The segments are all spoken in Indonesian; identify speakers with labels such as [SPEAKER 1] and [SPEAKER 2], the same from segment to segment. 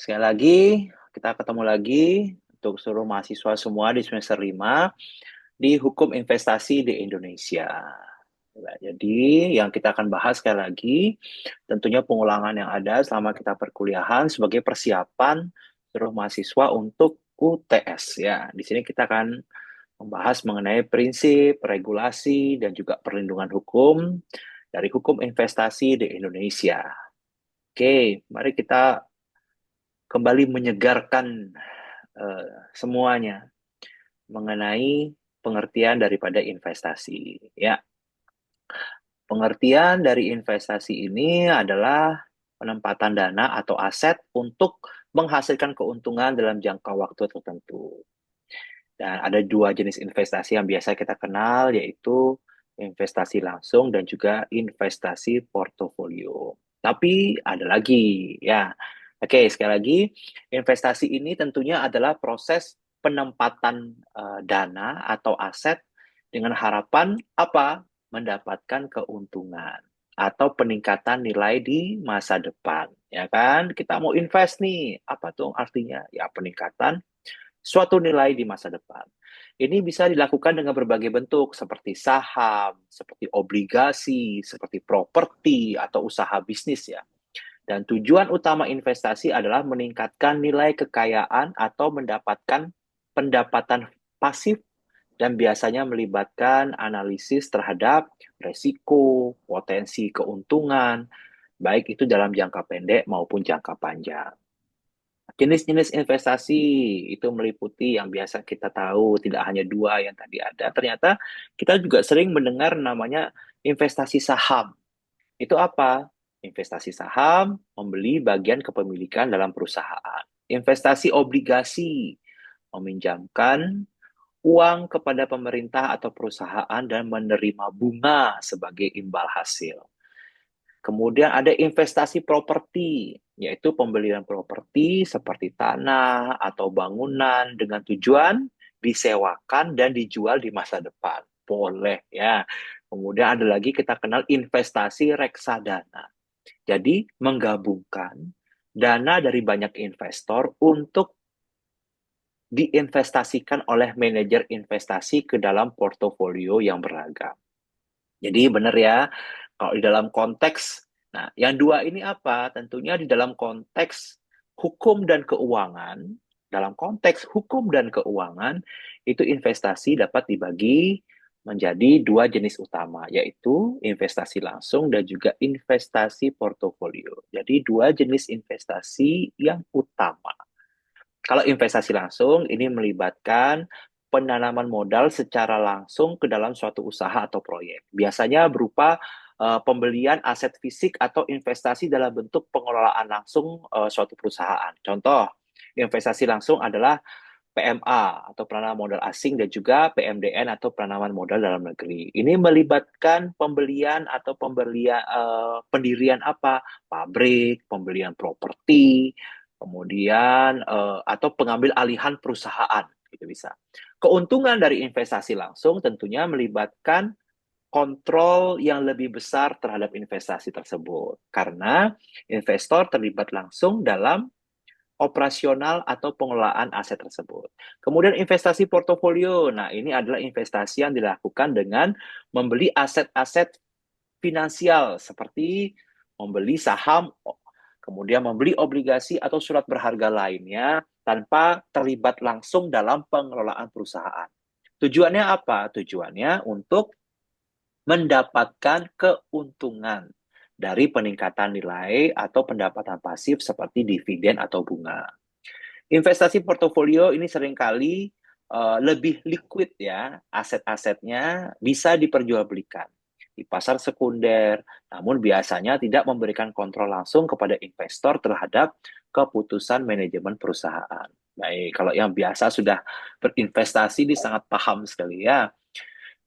[SPEAKER 1] Sekali lagi, kita ketemu lagi untuk seluruh mahasiswa semua di semester 5 di Hukum Investasi di Indonesia. Nah, jadi yang kita akan bahas sekali lagi, tentunya pengulangan yang ada selama kita perkuliahan sebagai persiapan seluruh mahasiswa untuk UTS ya. Di sini kita akan membahas mengenai prinsip, regulasi, dan juga perlindungan hukum dari hukum investasi di Indonesia. Oke, mari kita kembali menyegarkan semuanya mengenai pengertian daripada investasi. Ya, pengertian dari investasi ini adalah penempatan dana atau aset untuk menghasilkan keuntungan dalam jangka waktu tertentu. Dan ada dua jenis investasi yang biasa kita kenal, yaitu investasi langsung dan juga investasi portofolio. Tapi ada lagi, ya. Oke, sekali lagi, investasi ini tentunya adalah proses penempatan dana atau aset dengan harapan apa? Mendapatkan keuntungan atau peningkatan nilai di masa depan, ya kan? Kita mau invest nih, apa tuh artinya? Ya, peningkatan suatu nilai di masa depan. Ini bisa dilakukan dengan berbagai bentuk, seperti saham, seperti obligasi, seperti properti, atau usaha bisnis ya. Dan tujuan utama investasi adalah meningkatkan nilai kekayaan atau mendapatkan pendapatan pasif dan biasanya melibatkan analisis terhadap resiko, potensi keuntungan, baik itu dalam jangka pendek maupun jangka panjang. Jenis-jenis investasi itu meliputi yang biasa kita tahu, tidak hanya dua yang tadi ada. Ternyata kita juga sering mendengar namanya investasi saham. Itu apa? Investasi saham, membeli bagian kepemilikan dalam perusahaan. Investasi obligasi, meminjamkan uang kepada pemerintah atau perusahaan dan menerima bunga sebagai imbal hasil. Kemudian ada investasi properti, yaitu pembelian properti seperti tanah atau bangunan dengan tujuan disewakan dan dijual di masa depan. Boleh ya. Kemudian ada lagi kita kenal investasi reksadana. Jadi menggabungkan dana dari banyak investor untuk diinvestasikan oleh manajer investasi ke dalam portofolio yang beragam. Jadi benar ya, kalau di dalam konteks, nah yang dua ini apa? Tentunya di dalam konteks hukum dan keuangan, dalam konteks hukum dan keuangan, itu investasi dapat dibagi menjadi dua jenis utama, yaitu investasi langsung dan juga investasi portofolio. Jadi dua jenis investasi yang utama. Kalau investasi langsung, ini melibatkan penanaman modal secara langsung ke dalam suatu usaha atau proyek. Biasanya berupa pembelian aset fisik atau investasi dalam bentuk pengelolaan langsung suatu perusahaan. Contoh, investasi langsung adalah PMA atau penanaman modal asing dan juga PMDN atau penanaman modal dalam negeri. Ini melibatkan pembelian atau pendirian apa? Pabrik, pembelian properti, kemudian atau pengambil alihan perusahaan, gitu bisa. Keuntungan dari investasi langsung tentunya melibatkan kontrol yang lebih besar terhadap investasi tersebut karena investor terlibat langsung dalam operasional atau pengelolaan aset tersebut. Kemudian investasi portofolio. Nah, ini adalah investasi yang dilakukan dengan membeli aset-aset finansial seperti membeli saham, kemudian membeli obligasi atau surat berharga lainnya tanpa terlibat langsung dalam pengelolaan perusahaan. Tujuannya apa? Tujuannya untuk mendapatkan keuntungan dari peningkatan nilai atau pendapatan pasif seperti dividen atau bunga. Investasi portofolio ini seringkali lebih liquid ya, aset-asetnya bisa diperjualbelikan di pasar sekunder, namun biasanya tidak memberikan kontrol langsung kepada investor terhadap keputusan manajemen perusahaan. Baik, kalau yang biasa sudah berinvestasi ini sangat paham sekali ya.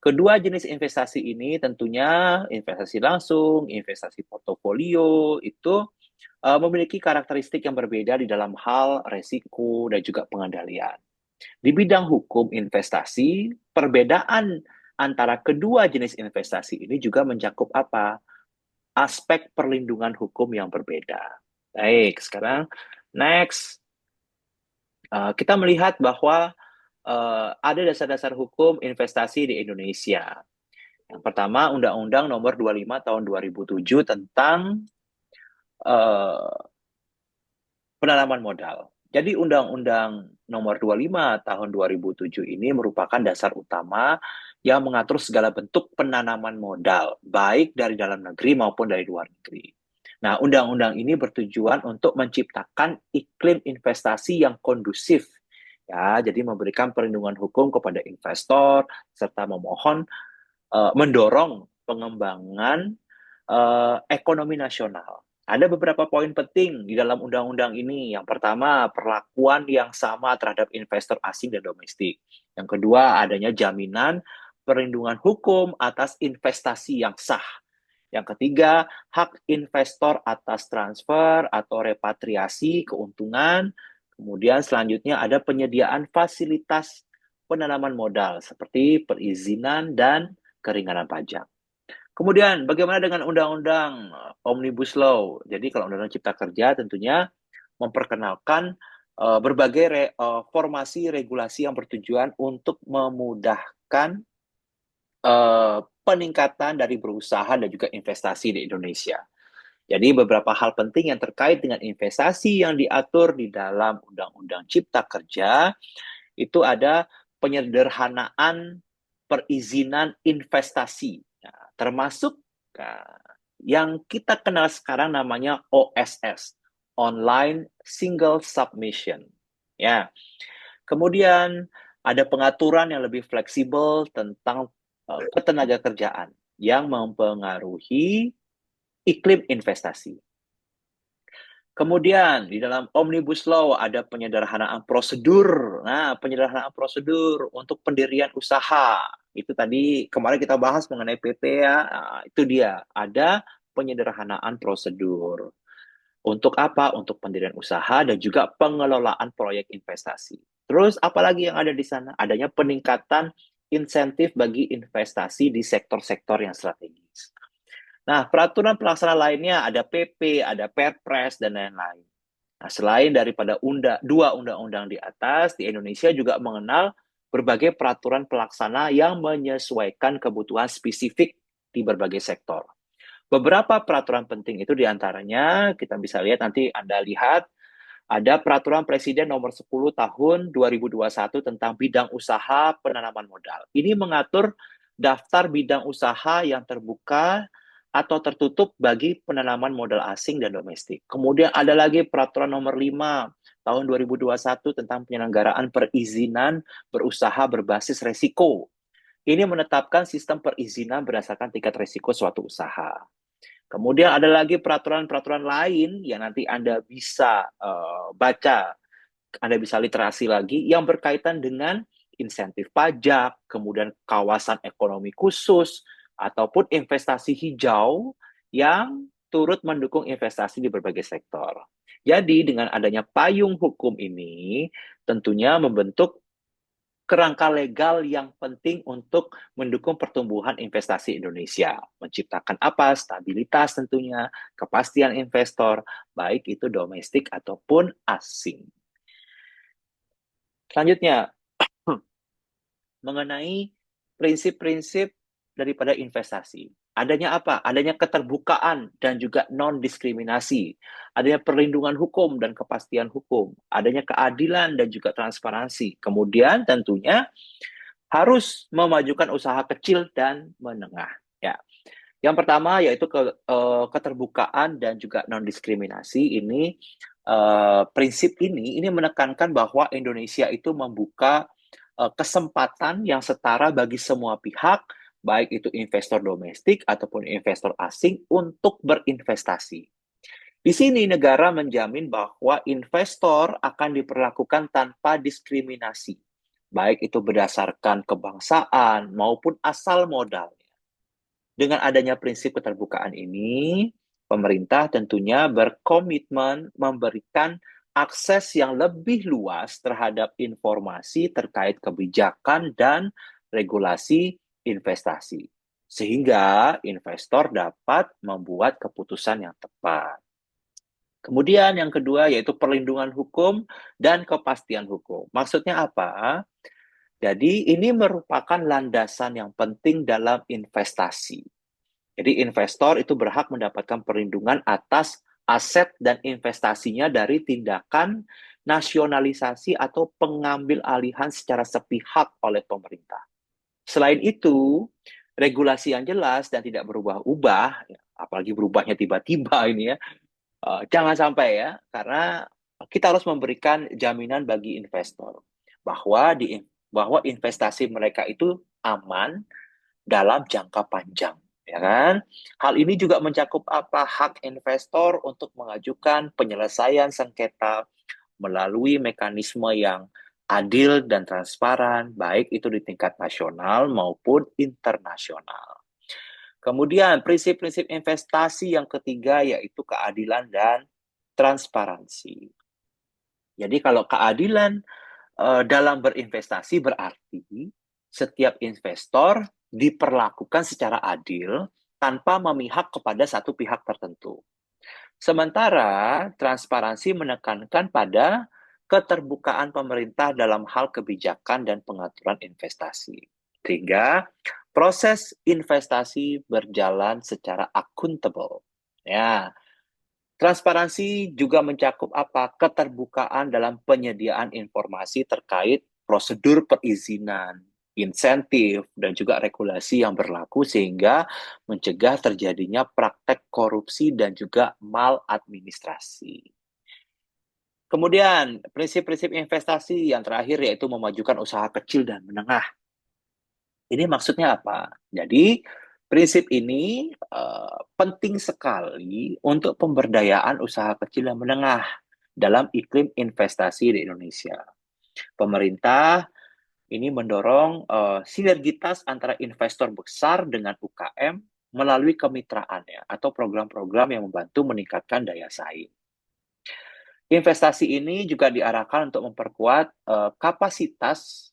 [SPEAKER 1] Kedua jenis investasi ini tentunya investasi langsung, investasi portofolio itu memiliki karakteristik yang berbeda di dalam hal resiko dan juga pengendalian. Di bidang hukum investasi, perbedaan antara kedua jenis investasi ini juga mencakup apa? Aspek perlindungan hukum yang berbeda. Baik, sekarang Next, kita melihat bahwa ada dasar-dasar hukum investasi di Indonesia. Yang pertama, Undang-Undang Nomor 25 Tahun 2007 tentang uh, penanaman modal. Jadi Undang-Undang Nomor 25 Tahun 2007 ini merupakan dasar utama yang mengatur segala bentuk penanaman modal, baik dari dalam negeri maupun dari luar negeri. Nah, undang-undang ini bertujuan untuk menciptakan iklim investasi yang kondusif, ya, jadi memberikan perlindungan hukum kepada investor serta mendorong pengembangan ekonomi nasional. Ada beberapa poin penting di dalam undang-undang ini. Yang pertama, perlakuan yang sama terhadap investor asing dan domestik. Yang kedua, adanya jaminan perlindungan hukum atas investasi yang sah. Yang ketiga, hak investor atas transfer atau repatriasi keuntungan. Kemudian selanjutnya ada penyediaan fasilitas penanaman modal seperti perizinan dan keringanan pajak. Kemudian bagaimana dengan undang-undang Omnibus Law? Jadi kalau undang-undang Cipta Kerja tentunya memperkenalkan berbagai formasi regulasi yang bertujuan untuk memudahkan peningkatan dari berusaha dan juga investasi di Indonesia. Jadi beberapa hal penting yang terkait dengan investasi yang diatur di dalam Undang-Undang Cipta Kerja itu ada penyederhanaan perizinan investasi, ya, termasuk yang kita kenal sekarang namanya OSS, Online Single Submission. Ya, kemudian ada pengaturan yang lebih fleksibel tentang ketenaga kerjaan yang mempengaruhi iklim investasi. Kemudian di dalam Omnibus Law ada penyederhanaan prosedur. Nah, penyederhanaan prosedur untuk pendirian usaha. Itu tadi kemarin kita bahas mengenai PT ya. Nah, itu dia. Ada penyederhanaan prosedur. Untuk apa? Untuk pendirian usaha dan juga pengelolaan proyek investasi. Terus apalagi yang ada di sana? Adanya peningkatan insentif bagi investasi di sektor-sektor yang strategis. Nah, peraturan pelaksana lainnya ada PP, ada Perpres, dan lain-lain. Nah, selain daripada dua undang-undang di atas, di Indonesia juga mengenal berbagai peraturan pelaksana yang menyesuaikan kebutuhan spesifik di berbagai sektor. Beberapa peraturan penting itu diantaranya, kita bisa lihat nanti Anda lihat, ada peraturan Presiden nomor 10 tahun 2021 tentang bidang usaha penanaman modal. Ini mengatur daftar bidang usaha yang terbuka atau tertutup bagi penanaman modal asing dan domestik. Kemudian ada lagi peraturan nomor 5 tahun 2021 tentang penyelenggaraan perizinan berusaha berbasis resiko. Ini menetapkan sistem perizinan berdasarkan tingkat resiko suatu usaha. Kemudian ada lagi peraturan-peraturan lain yang nanti Anda bisa baca, Anda bisa literasi lagi yang berkaitan dengan insentif pajak, kemudian kawasan ekonomi khusus, ataupun investasi hijau yang turut mendukung investasi di berbagai sektor. Jadi dengan adanya payung hukum ini tentunya membentuk kerangka legal yang penting untuk mendukung pertumbuhan investasi Indonesia. Menciptakan apa? Stabilitas tentunya, kepastian investor, baik itu domestik ataupun asing. Selanjutnya, mengenai prinsip-prinsip daripada investasi. Adanya apa? Adanya keterbukaan dan juga non-diskriminasi. Adanya perlindungan hukum dan kepastian hukum. Adanya keadilan dan juga transparansi. Kemudian tentunya harus memajukan usaha kecil dan menengah. Ya. Yang pertama yaitu keterbukaan dan juga non-diskriminasi. Ini prinsip ini menekankan bahwa Indonesia itu membuka kesempatan yang setara bagi semua pihak, baik itu investor domestik ataupun investor asing untuk berinvestasi. Di sini negara menjamin bahwa investor akan diperlakukan tanpa diskriminasi, baik itu berdasarkan kebangsaan maupun asal modal. Dengan adanya prinsip keterbukaan ini, pemerintah tentunya berkomitmen memberikan akses yang lebih luas terhadap informasi terkait kebijakan dan regulasi investasi, sehingga investor dapat membuat keputusan yang tepat. Kemudian yang kedua yaitu perlindungan hukum dan kepastian hukum. Maksudnya apa? Jadi ini merupakan landasan yang penting dalam investasi. Jadi investor itu berhak mendapatkan perlindungan atas aset dan investasinya dari tindakan nasionalisasi atau pengambil alihan secara sepihak oleh pemerintah. Selain itu, regulasi yang jelas dan tidak berubah-ubah, ya, apalagi berubahnya tiba-tiba ini ya, jangan sampai ya, karena kita harus memberikan jaminan bagi investor bahwa bahwa investasi mereka itu aman dalam jangka panjang, ya kan? Hal ini juga mencakup apa? Hak investor untuk mengajukan penyelesaian sengketa melalui mekanisme yang adil dan transparan, baik itu di tingkat nasional maupun internasional. Kemudian prinsip-prinsip investasi yang ketiga yaitu keadilan dan transparansi. Jadi kalau keadilan dalam berinvestasi berarti setiap investor diperlakukan secara adil tanpa memihak kepada satu pihak tertentu. Sementara transparansi menekankan pada keterbukaan pemerintah dalam hal kebijakan dan pengaturan investasi. Sehingga proses investasi berjalan secara akuntabel. Ya, transparansi juga mencakup apa? Keterbukaan dalam penyediaan informasi terkait prosedur perizinan, insentif, dan juga regulasi yang berlaku sehingga mencegah terjadinya praktek korupsi dan juga maladministrasi. Kemudian, prinsip-prinsip investasi yang terakhir yaitu memajukan usaha kecil dan menengah. Ini maksudnya apa? Jadi, prinsip ini penting sekali untuk pemberdayaan usaha kecil dan menengah dalam iklim investasi di Indonesia. Pemerintah ini mendorong sinergitas antara investor besar dengan UKM melalui kemitraannya atau program-program yang membantu meningkatkan daya saing. Investasi ini juga diarahkan untuk memperkuat kapasitas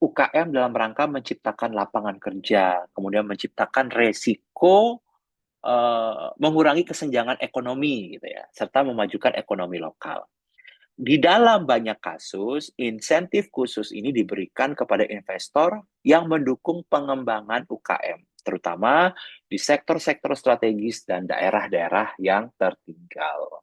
[SPEAKER 1] UKM dalam rangka menciptakan lapangan kerja, kemudian menciptakan resiko mengurangi kesenjangan ekonomi gitu ya, serta memajukan ekonomi lokal. Di dalam banyak kasus, insentif khusus ini diberikan kepada investor yang mendukung pengembangan UKM, terutama di sektor-sektor strategis dan daerah-daerah yang tertinggal.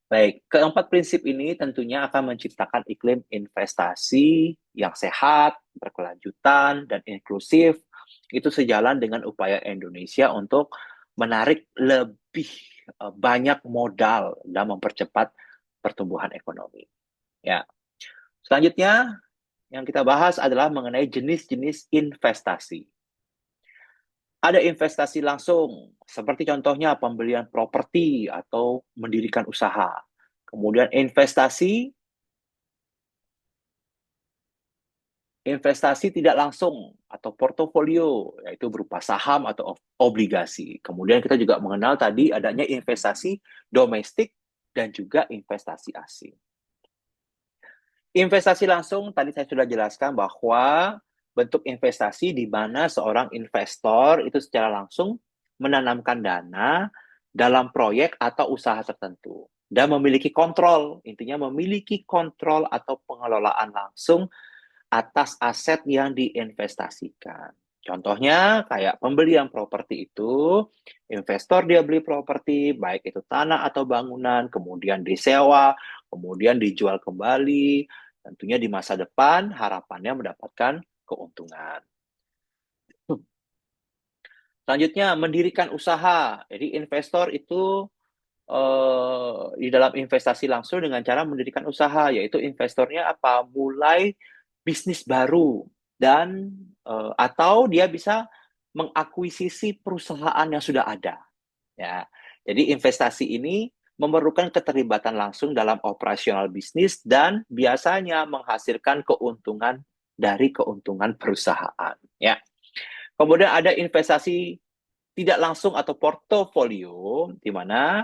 [SPEAKER 1] Baik, keempat prinsip ini tentunya akan menciptakan iklim investasi yang sehat, berkelanjutan, dan inklusif. Itu sejalan dengan upaya Indonesia untuk menarik lebih banyak modal dan mempercepat pertumbuhan ekonomi. Ya, selanjutnya yang kita bahas adalah mengenai jenis-jenis investasi. Ada investasi langsung, seperti contohnya pembelian properti atau mendirikan usaha. Kemudian investasi tidak langsung atau portofolio, yaitu berupa saham atau obligasi. Kemudian kita juga mengenal tadi adanya investasi domestik dan juga investasi asing. Investasi langsung, tadi saya sudah jelaskan bahwa bentuk investasi di mana seorang investor itu secara langsung menanamkan dana dalam proyek atau usaha tertentu dan memiliki kontrol, intinya memiliki kontrol atau pengelolaan langsung atas aset yang diinvestasikan. Contohnya kayak pembelian properti itu, investor dia beli properti, baik itu tanah atau bangunan, kemudian disewa, kemudian dijual kembali, tentunya di masa depan harapannya mendapatkan keuntungan. Selanjutnya, mendirikan usaha. Jadi investor itu di dalam investasi langsung dengan cara mendirikan usaha, yaitu investornya apa? Mulai bisnis baru dan atau dia bisa mengakuisisi perusahaan yang sudah ada. Ya, jadi investasi ini memerlukan keterlibatan langsung dalam operasional bisnis dan biasanya menghasilkan keuntungan dari keuntungan perusahaan. Ya, kemudian ada investasi tidak langsung atau portofolio, di mana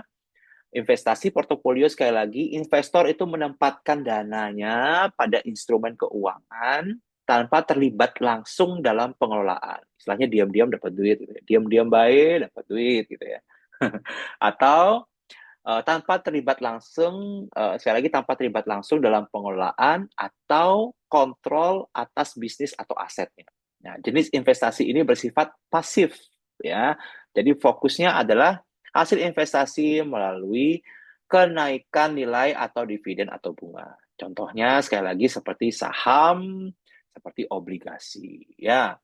[SPEAKER 1] investasi portofolio sekali lagi, investor itu menempatkan dananya pada instrumen keuangan tanpa terlibat langsung dalam pengelolaan. Istilahnya diam-diam dapat duit, gitu ya. Diam-diam baik dapat duit, gitu ya. Atau tanpa terlibat langsung, sekali lagi tanpa terlibat langsung dalam pengelolaan atau kontrol atas bisnis atau asetnya. Nah, jenis investasi ini bersifat pasif, ya. Jadi fokusnya adalah hasil investasi melalui kenaikan nilai atau dividen atau bunga. Contohnya sekali lagi seperti saham, seperti obligasi, ya.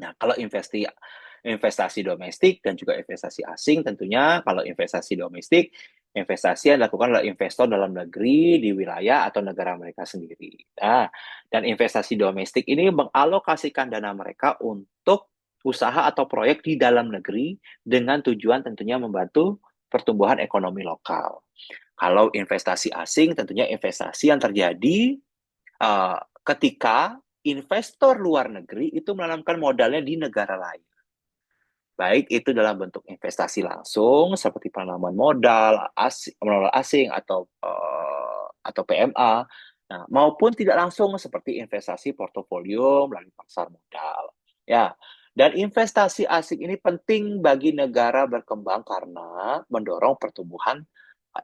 [SPEAKER 1] Nah, kalau investasi domestik dan juga investasi asing, tentunya kalau investasi domestik, investasi yang dilakukan oleh investor dalam negeri, di wilayah atau negara mereka sendiri. Nah, dan investasi domestik ini mengalokasikan dana mereka untuk usaha atau proyek di dalam negeri dengan tujuan tentunya membantu pertumbuhan ekonomi lokal. Kalau investasi asing, tentunya investasi yang terjadi ketika investor luar negeri itu menanamkan modalnya di negara lain. Baik itu dalam bentuk investasi langsung seperti penanaman modal asing atau PMA, nah, maupun tidak langsung seperti investasi portofolio melalui pasar modal. Ya, dan investasi asing ini penting bagi negara berkembang karena mendorong pertumbuhan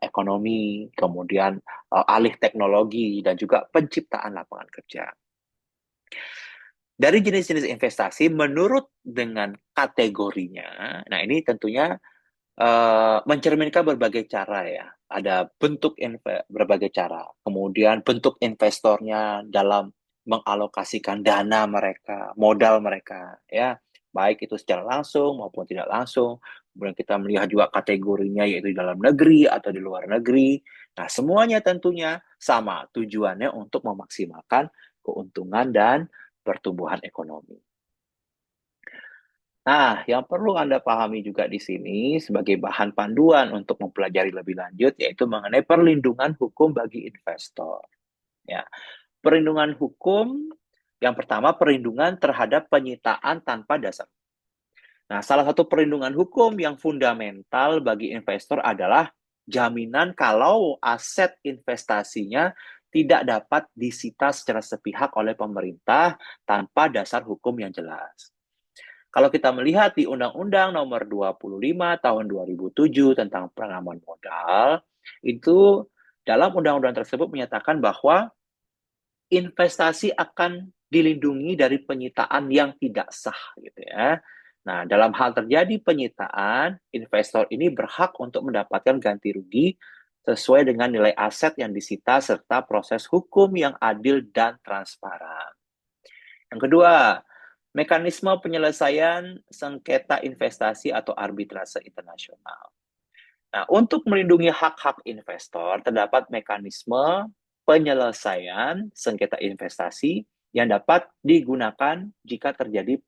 [SPEAKER 1] ekonomi, kemudian alih teknologi dan juga penciptaan lapangan kerja. Dari jenis-jenis investasi menurut dengan kategorinya, nah ini tentunya mencerminkan berbagai cara ya. Ada berbagai cara. Kemudian bentuk investornya dalam mengalokasikan dana mereka, modal mereka, ya. Baik itu secara langsung maupun tidak langsung. Kemudian kita melihat juga kategorinya yaitu di dalam negeri atau di luar negeri. Nah, semuanya tentunya sama tujuannya untuk memaksimalkan keuntungan dan pertumbuhan ekonomi. Nah, yang perlu Anda pahami juga di sini sebagai bahan panduan untuk mempelajari lebih lanjut yaitu mengenai perlindungan hukum bagi investor. Ya, perlindungan hukum yang pertama perlindungan terhadap penyitaan tanpa dasar. Nah, salah satu perlindungan hukum yang fundamental bagi investor adalah jaminan kalau aset investasinya tidak dapat disita secara sepihak oleh pemerintah tanpa dasar hukum yang jelas. Kalau kita melihat di Undang-Undang Nomor 25 Tahun 2007 tentang penanaman modal, itu dalam undang-undang tersebut menyatakan bahwa investasi akan dilindungi dari penyitaan yang tidak sah gitu ya. Nah, dalam hal terjadi penyitaan, investor ini berhak untuk mendapatkan ganti rugi sesuai dengan nilai aset yang disita serta proses hukum yang adil dan transparan. Yang kedua, mekanisme penyelesaian sengketa investasi atau arbitrase internasional. Nah, untuk melindungi hak-hak investor, terdapat mekanisme penyelesaian sengketa investasi yang dapat digunakan jika terjadi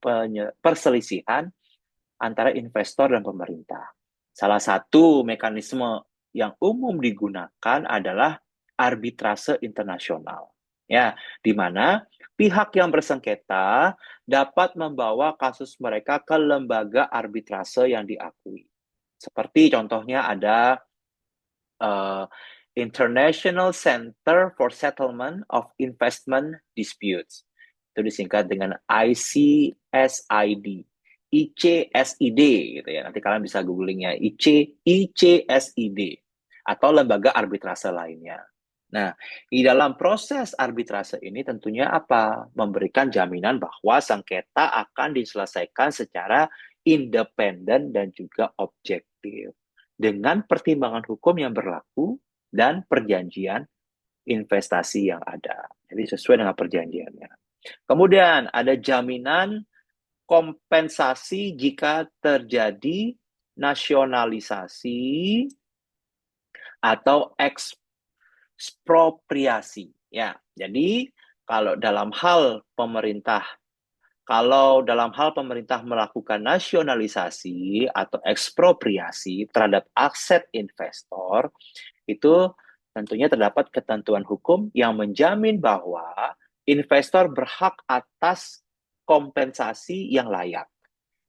[SPEAKER 1] perselisihan antara investor dan pemerintah. Salah satu mekanisme yang umum digunakan adalah arbitrase internasional. Ya, di mana pihak yang bersengketa dapat membawa kasus mereka ke lembaga arbitrase yang diakui. Seperti contohnya ada uh, International Center for Settlement of Investment Disputes. Itu disingkat dengan ICSID. ICSID gitu ya. Nanti kalian bisa googling ya. ICSID atau lembaga arbitrase lainnya. Nah, di dalam proses arbitrase ini tentunya apa? Memberikan jaminan bahwa sengketa akan diselesaikan secara independen dan juga objektif dengan pertimbangan hukum yang berlaku dan perjanjian investasi yang ada. Jadi sesuai dengan perjanjiannya. Kemudian ada jaminan kompensasi jika terjadi nasionalisasi atau ekspropriasi. Ya, jadi kalau dalam hal pemerintah melakukan nasionalisasi atau ekspropriasi terhadap aset investor, itu tentunya terdapat ketentuan hukum yang menjamin bahwa investor berhak atas kompensasi yang layak.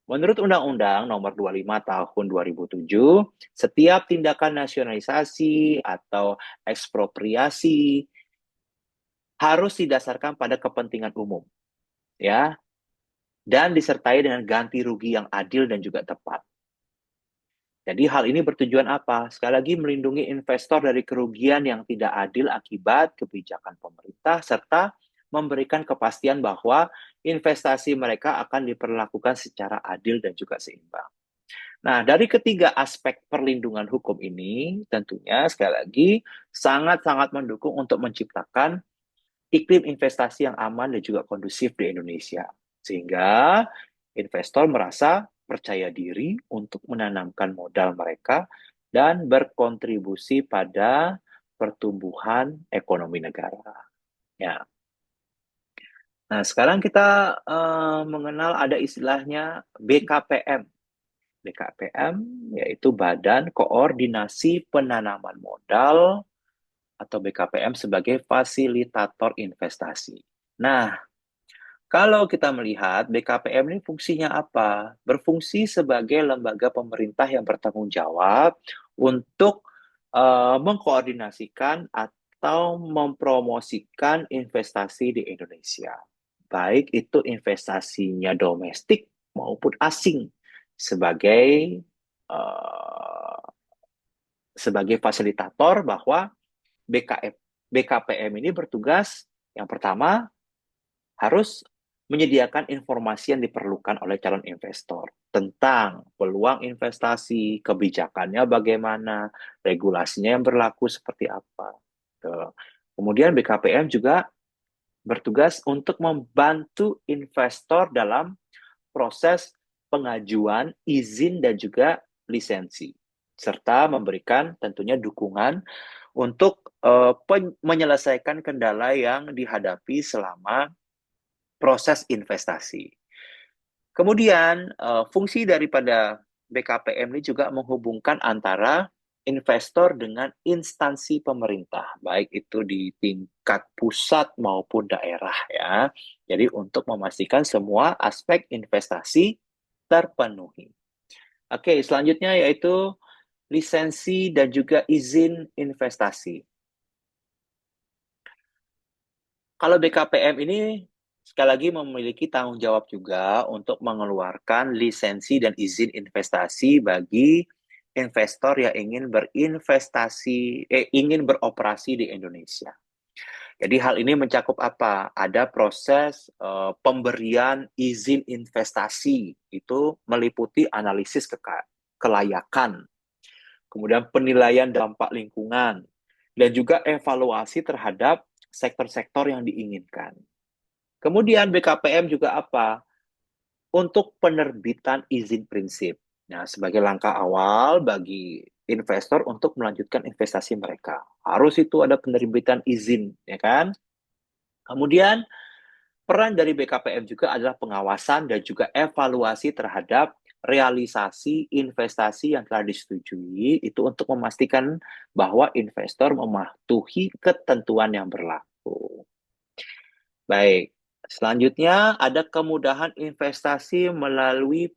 [SPEAKER 1] Menurut Undang-Undang Nomor 25 Tahun 2007, setiap tindakan nasionalisasi atau ekspropriasi harus didasarkan pada kepentingan umum, ya, dan disertai dengan ganti rugi yang adil dan juga tepat. Jadi hal ini bertujuan apa? Sekali lagi melindungi investor dari kerugian yang tidak adil akibat kebijakan pemerintah serta memberikan kepastian bahwa investasi mereka akan diperlakukan secara adil dan juga seimbang. Nah, dari ketiga aspek perlindungan hukum ini, tentunya sekali lagi sangat-sangat mendukung untuk menciptakan iklim investasi yang aman dan juga kondusif di Indonesia. Sehingga investor merasa percaya diri untuk menanamkan modal mereka dan berkontribusi pada pertumbuhan ekonomi negara. Ya. Nah, sekarang kita mengenal ada istilahnya BKPM. BKPM yaitu Badan Koordinasi Penanaman Modal atau BKPM sebagai fasilitator investasi. Nah, kalau kita melihat BKPM ini fungsinya apa? Berfungsi sebagai lembaga pemerintah yang bertanggung jawab untuk mengkoordinasikan atau mempromosikan investasi di Indonesia. Baik itu investasinya domestik maupun asing sebagai uh, sebagai fasilitator bahwa BKPM ini bertugas yang pertama harus menyediakan informasi yang diperlukan oleh calon investor tentang peluang investasi, kebijakannya bagaimana, regulasinya yang berlaku seperti apa. Kemudian BKPM juga bertugas untuk membantu investor dalam proses pengajuan izin dan juga lisensi, serta memberikan tentunya dukungan untuk menyelesaikan kendala yang dihadapi selama proses investasi. Kemudian, fungsi daripada BKPM ini juga menghubungkan antara investor dengan instansi pemerintah, baik itu di tingkat pusat maupun daerah ya. Jadi untuk memastikan semua aspek investasi terpenuhi. Oke, selanjutnya yaitu lisensi dan juga izin investasi. Kalau BKPM ini sekali lagi memiliki tanggung jawab juga untuk mengeluarkan lisensi dan izin investasi bagi investor yang ingin beroperasi di Indonesia. Jadi hal ini mencakup apa? Ada proses pemberian izin investasi, itu meliputi analisis kelayakan, kemudian penilaian dampak lingkungan, dan juga evaluasi terhadap sektor-sektor yang diinginkan. Kemudian BKPM juga apa? Untuk penerbitan izin prinsip. Nah, sebagai langkah awal bagi investor untuk melanjutkan investasi mereka. Harus itu ada penerbitan izin, ya kan? Kemudian peran dari BKPM juga adalah pengawasan dan juga evaluasi terhadap realisasi investasi yang telah disetujui itu untuk memastikan bahwa investor mematuhi ketentuan yang berlaku. Baik, selanjutnya ada kemudahan investasi melalui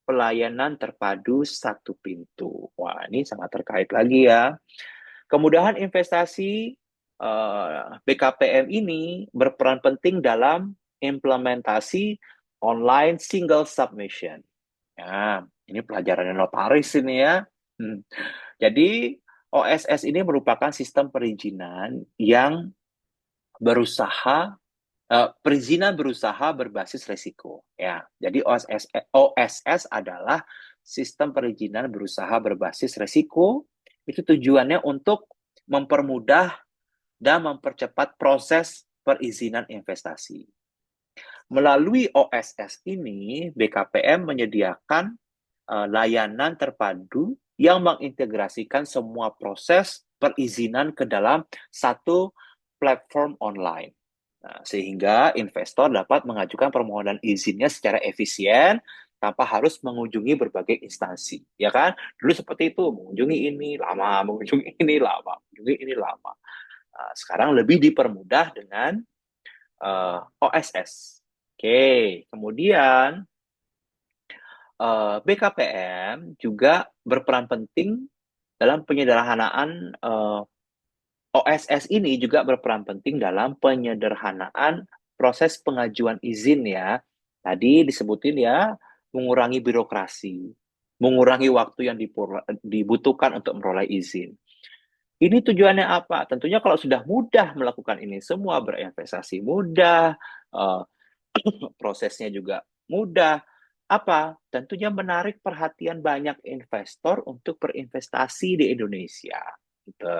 [SPEAKER 1] pelayanan terpadu satu pintu. Wah, ini sangat terkait lagi ya. Kemudahan investasi BKPM ini berperan penting dalam implementasi online single submission. Ya, ini pelajaran notaris ini ya. Jadi OSS ini merupakan sistem perizinan yang perizinan berusaha berbasis risiko. Ya, jadi OSS adalah sistem perizinan berusaha berbasis risiko. Itu tujuannya untuk mempermudah dan mempercepat proses perizinan investasi. Melalui OSS ini, BKPM menyediakan layanan terpadu yang mengintegrasikan semua proses perizinan ke dalam satu platform online. Nah, sehingga investor dapat mengajukan permohonan izinnya secara efisien tanpa harus mengunjungi berbagai instansi, ya kan? Dulu seperti itu, mengunjungi ini lama, mengunjungi ini lama, mengunjungi ini lama. Nah, sekarang lebih dipermudah dengan OSS. Oke, kemudian BKPM juga berperan penting dalam penyederhanaan OSS ini juga berperan penting dalam penyederhanaan proses pengajuan izin ya. Tadi disebutin ya, mengurangi birokrasi. mengurangi waktu yang dibutuhkan untuk memperoleh izin. Ini tujuannya apa? Tentunya kalau sudah mudah melakukan ini semua, berinvestasi mudah, eh, prosesnya juga mudah. Apa? Tentunya menarik perhatian banyak investor untuk berinvestasi di Indonesia. Gitu.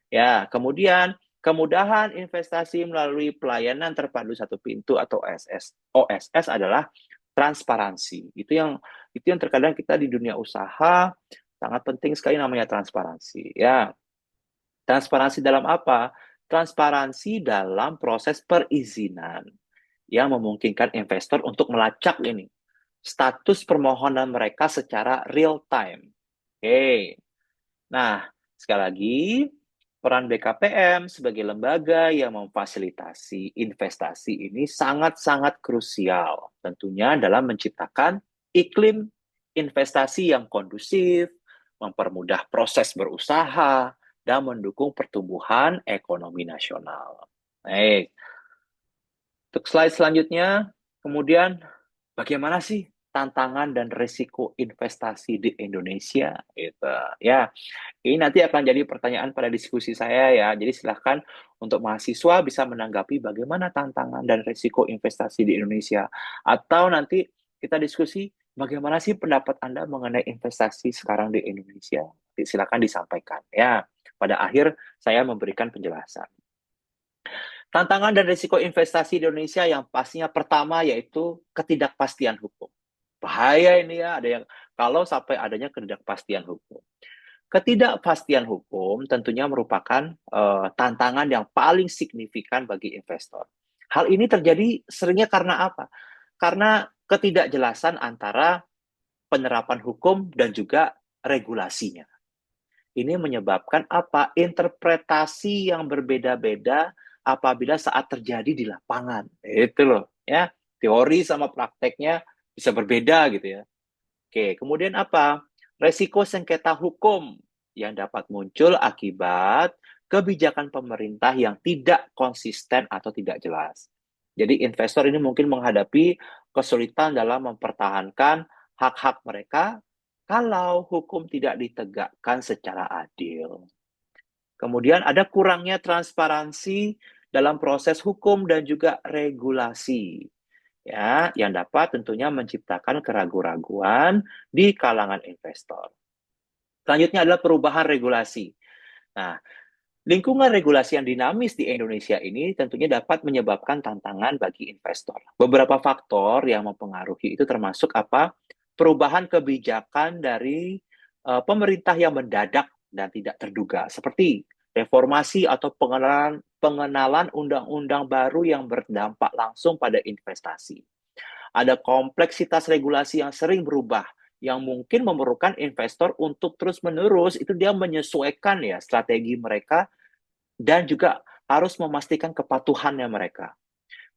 [SPEAKER 1] Ya, kemudian kemudahan investasi melalui pelayanan terpadu satu pintu atau OSS adalah transparansi. Itu yang terkadang kita di dunia usaha sangat penting sekali, namanya transparansi. Ya, transparansi dalam apa? Transparansi dalam proses perizinan yang memungkinkan investor untuk melacak ini status permohonan mereka secara real time. Oke. Nah, sekali lagi, peran BKPM sebagai lembaga yang memfasilitasi investasi ini sangat-sangat krusial, tentunya dalam menciptakan iklim investasi yang kondusif, mempermudah proses berusaha, dan mendukung pertumbuhan ekonomi nasional. Baik, untuk slide selanjutnya, kemudian bagaimana sih tantangan dan risiko investasi di Indonesia? Gitu. Ya, ini nanti akan jadi pertanyaan pada diskusi saya ya. Jadi silahkan untuk mahasiswa bisa menanggapi bagaimana tantangan dan risiko investasi di Indonesia. Atau nanti kita diskusi bagaimana sih pendapat Anda mengenai investasi sekarang di Indonesia. Silakan disampaikan ya. Pada akhir saya memberikan penjelasan. Tantangan dan risiko investasi di Indonesia yang pastinya pertama yaitu ketidakpastian hukum. Bahaya ini ya, ada yang kalau sampai adanya ketidakpastian hukum. Ketidakpastian hukum tentunya merupakan tantangan yang paling signifikan bagi investor. Hal ini terjadi seringnya karena apa? Karena ketidakjelasan antara penerapan hukum dan juga regulasinya. Ini menyebabkan apa? Interpretasi yang berbeda-beda apabila saat terjadi di lapangan. Itu loh, ya. Teori sama prakteknya bisa berbeda gitu ya. Oke, kemudian apa? Resiko sengketa hukum yang dapat muncul akibat kebijakan pemerintah yang tidak konsisten atau tidak jelas. Jadi investor ini mungkin menghadapi kesulitan dalam mempertahankan hak-hak mereka kalau hukum tidak ditegakkan secara adil. Kemudian ada kurangnya transparansi dalam proses hukum dan juga regulasi, ya, yang dapat tentunya menciptakan keraguan-raguan di kalangan investor. Selanjutnya adalah perubahan regulasi. Nah, lingkungan regulasi yang dinamis di Indonesia ini tentunya dapat menyebabkan tantangan bagi investor. Beberapa faktor yang mempengaruhi itu termasuk apa? Perubahan kebijakan dari pemerintah yang mendadak dan tidak terduga, seperti reformasi atau pengenalan undang-undang baru yang berdampak langsung pada investasi. Ada kompleksitas regulasi yang sering berubah, yang mungkin memerlukan investor untuk terus-menerus itu dia menyesuaikan ya strategi mereka dan juga harus memastikan kepatuhannya mereka.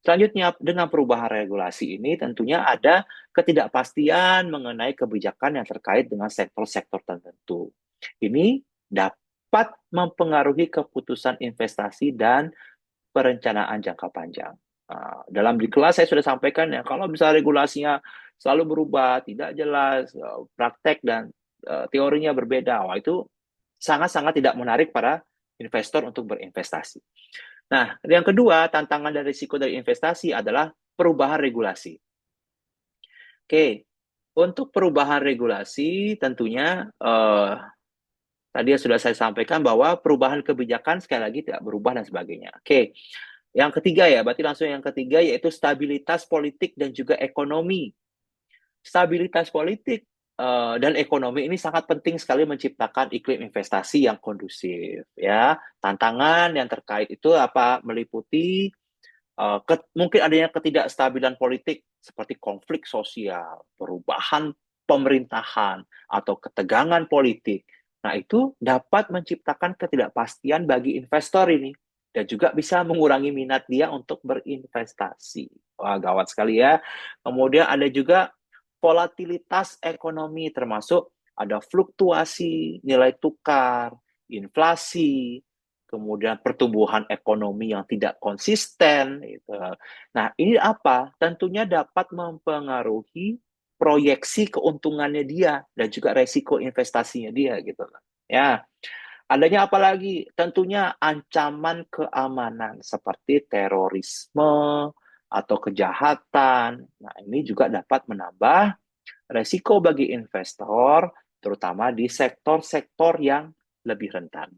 [SPEAKER 1] Selanjutnya, dengan perubahan regulasi ini tentunya ada ketidakpastian mengenai kebijakan yang terkait dengan sektor-sektor tertentu. Ini dapat mempengaruhi keputusan investasi dan perencanaan jangka panjang. Dalam di kelas saya sudah sampaikan ya, kalau misalnya regulasinya selalu berubah, tidak jelas, praktek dan teorinya berbeda, wah itu sangat-sangat tidak menarik para investor untuk berinvestasi. Nah, yang kedua, tantangan dan risiko dari investasi adalah perubahan regulasi. Oke, untuk perubahan regulasi tentunya tadi sudah saya sampaikan bahwa perubahan kebijakan sekali lagi tidak berubah dan sebagainya. Oke, yang ketiga ya, berarti langsung yang ketiga yaitu stabilitas politik dan juga ekonomi. Stabilitas politik dan ekonomi ini sangat penting sekali menciptakan iklim investasi yang kondusif ya. Tantangan yang terkait itu apa? Meliputi mungkin adanya ketidakstabilan politik seperti konflik sosial, perubahan pemerintahan atau ketegangan politik. Nah, itu dapat menciptakan ketidakpastian bagi investor ini dan juga bisa mengurangi minat dia untuk berinvestasi. Wah, gawat sekali ya. Kemudian ada juga volatilitas ekonomi termasuk ada fluktuasi nilai tukar, inflasi, kemudian pertumbuhan ekonomi yang tidak konsisten. Gitu. Nah, ini apa? Tentunya dapat mempengaruhi proyeksi keuntungannya dia dan juga resiko investasinya dia gitu. Ya, adanya apalagi tentunya ancaman keamanan seperti terorisme atau kejahatan. Nah, ini juga dapat menambah resiko bagi investor, terutama di sektor-sektor yang lebih rentan.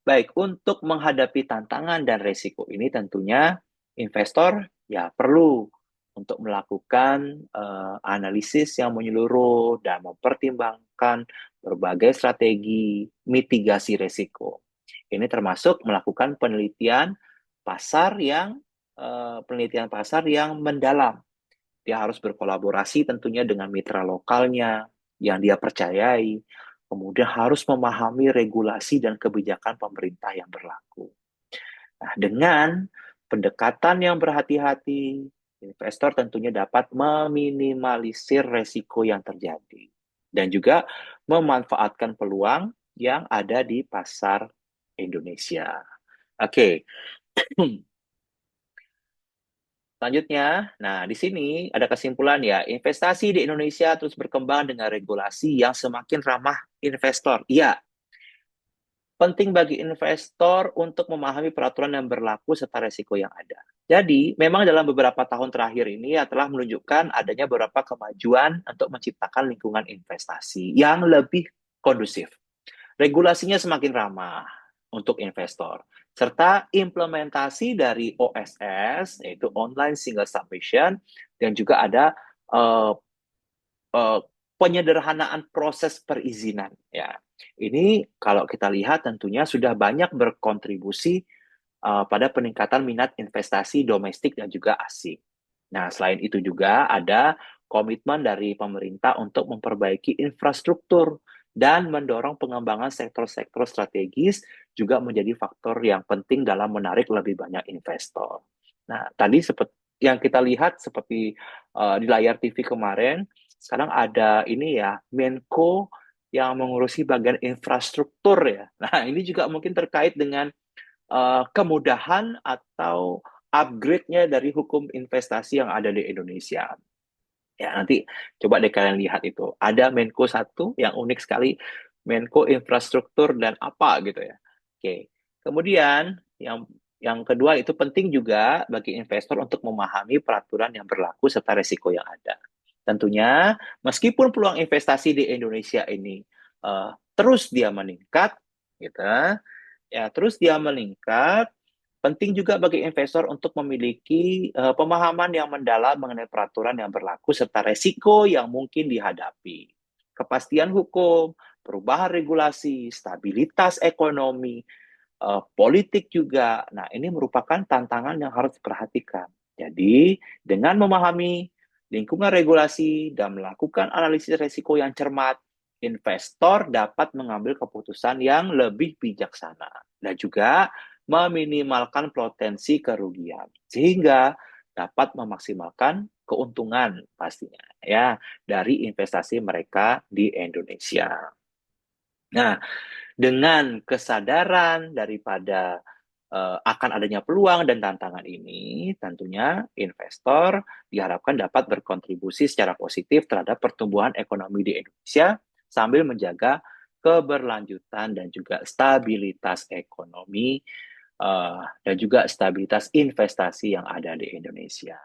[SPEAKER 1] Baik, untuk menghadapi tantangan dan resiko ini tentunya investor ya perlu untuk melakukan analisis yang menyeluruh dan mempertimbangkan berbagai strategi mitigasi resiko. Ini termasuk melakukan penelitian pasar yang mendalam. Dia harus berkolaborasi tentunya dengan mitra lokalnya yang dia percayai. Kemudian harus memahami regulasi dan kebijakan pemerintah yang berlaku. Nah, dengan pendekatan yang berhati-hati, investor tentunya dapat meminimalisir resiko yang terjadi dan juga memanfaatkan peluang yang ada di pasar Indonesia. Oke, selanjutnya, nah di sini ada kesimpulan ya, investasi di Indonesia terus berkembang dengan regulasi yang semakin ramah investor. Iya, penting bagi investor untuk memahami peraturan yang berlaku serta resiko yang ada. Jadi, memang dalam beberapa tahun terakhir ini ya telah menunjukkan adanya beberapa kemajuan untuk menciptakan lingkungan investasi yang lebih kondusif. Regulasinya semakin ramah untuk investor, serta implementasi dari OSS, yaitu Online Single Submission, dan juga ada uh, uh, penyederhanaan proses perizinan. Ya, ini kalau kita lihat tentunya sudah banyak berkontribusi pada peningkatan minat investasi domestik dan juga asing. Nah, selain itu juga ada komitmen dari pemerintah untuk memperbaiki infrastruktur dan mendorong pengembangan sektor-sektor strategis juga menjadi faktor yang penting dalam menarik lebih banyak investor. Nah, tadi seperti yang kita lihat seperti di layar TV kemarin, sekarang ada ini ya, Menko yang mengurusi bagian infrastruktur ya. Nah, ini juga mungkin terkait dengan kemudahan atau upgrade-nya dari hukum investasi yang ada di Indonesia. Ya, nanti coba deh kalian lihat itu. Ada Menko satu yang unik sekali, Menko Infrastruktur dan apa gitu ya. Oke. Kemudian yang kedua itu penting juga bagi investor untuk memahami peraturan yang berlaku serta resiko yang ada. Tentunya, meskipun peluang investasi di Indonesia ini terus dia meningkat, gitu, ya terus dia meningkat. Penting juga bagi investor untuk memiliki pemahaman yang mendalam mengenai peraturan yang berlaku serta resiko yang mungkin dihadapi. Kepastian hukum, perubahan regulasi, stabilitas ekonomi, politik juga. Nah, ini merupakan tantangan yang harus diperhatikan. Jadi, dengan memahami lingkungan regulasi dan melakukan analisis resiko yang cermat, investor dapat mengambil keputusan yang lebih bijaksana dan juga meminimalkan potensi kerugian sehingga dapat memaksimalkan keuntungan pastinya ya dari investasi mereka di Indonesia. Nah, dengan kesadaran daripada akan adanya peluang dan tantangan ini, tentunya investor diharapkan dapat berkontribusi secara positif terhadap pertumbuhan ekonomi di Indonesia sambil menjaga keberlanjutan dan juga stabilitas ekonomi dan juga stabilitas investasi yang ada di Indonesia.